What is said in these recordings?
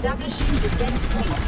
Establishing defense point.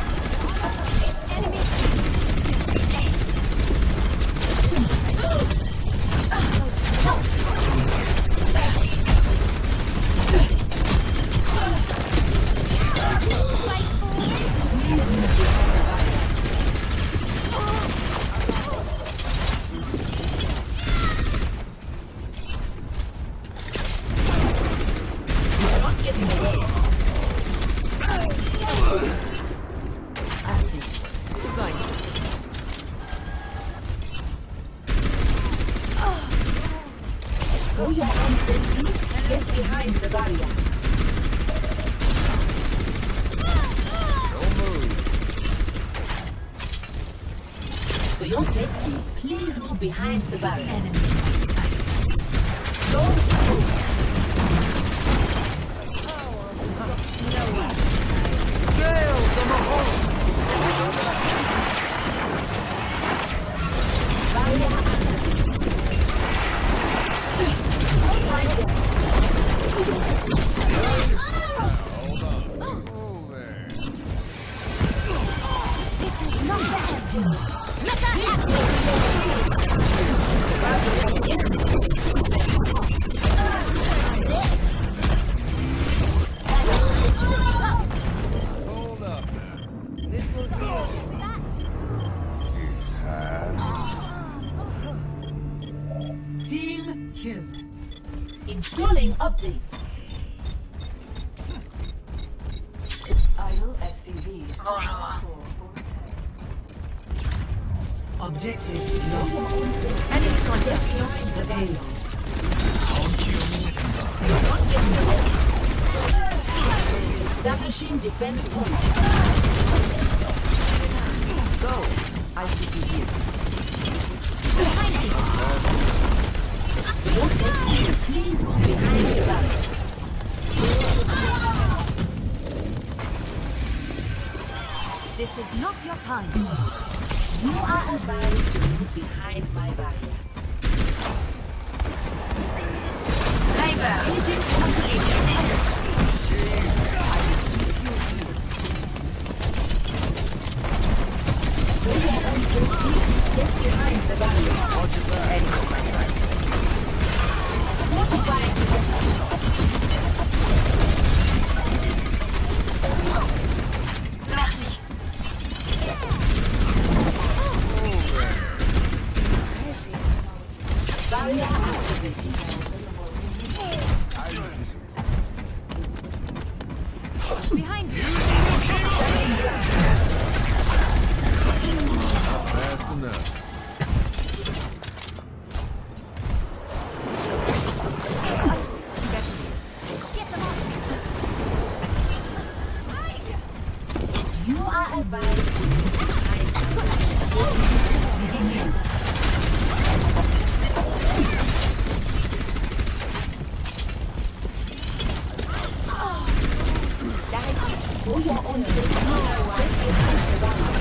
Go your own safety. Get behind the barrier. For your safety, please move behind the barrier. Enemy in sight. Go. Team kill. Installing updates. Idle SCVs. Objective lost. Enemy contact the payload. Establishing defense point. Go. ICP here. For your safety, please move behind the barrier. This is not your time. You are advised to move behind my barrier. Agent completed. Get behind the barrier. Barrier activated. Behind you. Fast enough. Get them off. You are advised to move behind the barrier. For your own safety, get behind the barrier.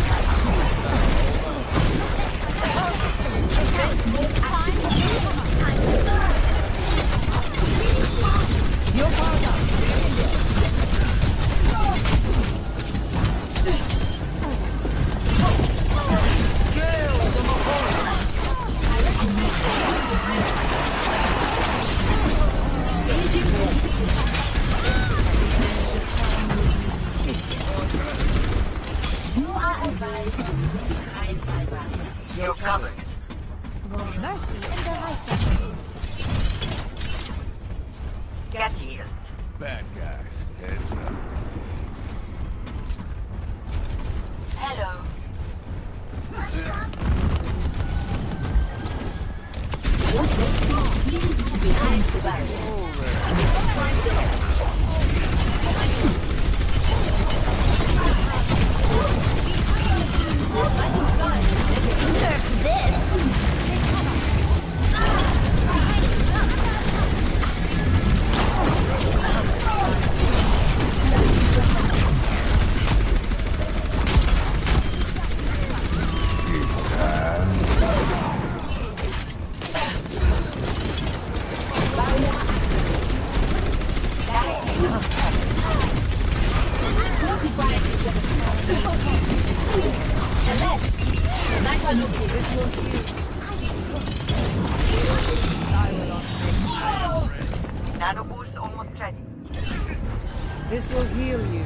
This will heal you.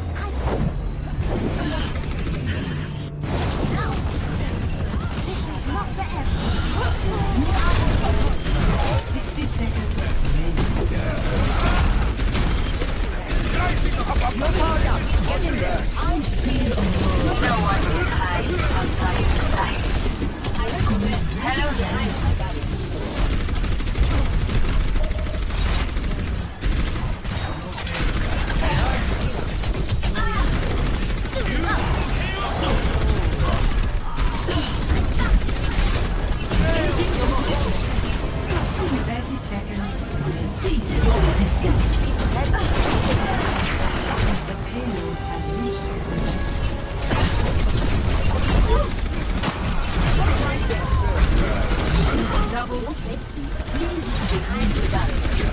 This is not the end. 60 seconds remaining. Cease your resistance. The payload has reached the bridge. Double safety. Please behind the barrier.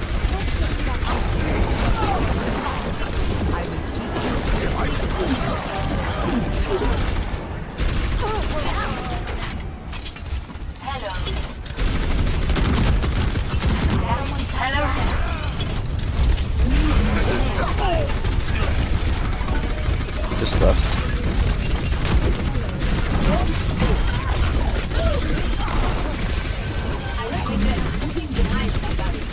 Hello. Just left. Moving behind the barrier.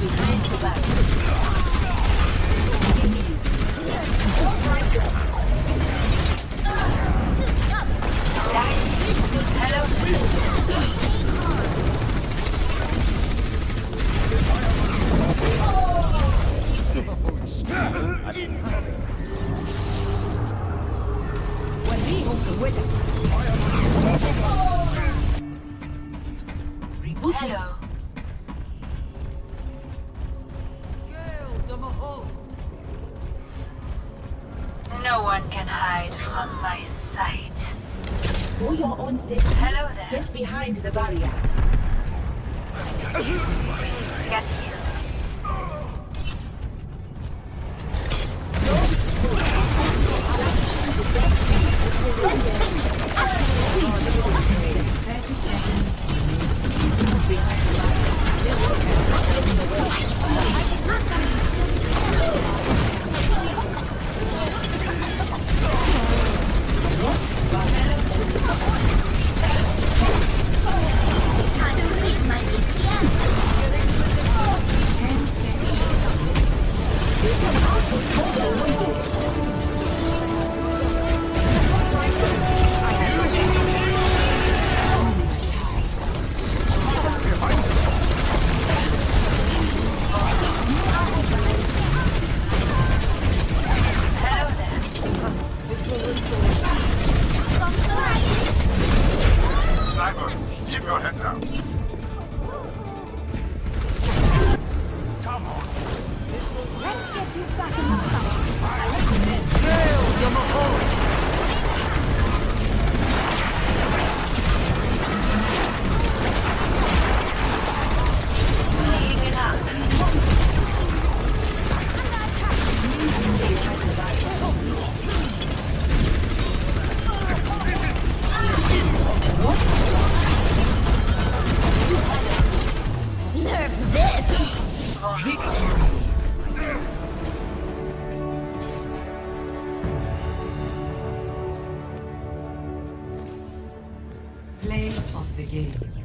Behind the barrier. Rebooting. No one can hide from my sight. For your own safety, Hello there. get behind the barrier. Get here. Sniper, keep your head down. Let's get you back in the fight. Play of the game.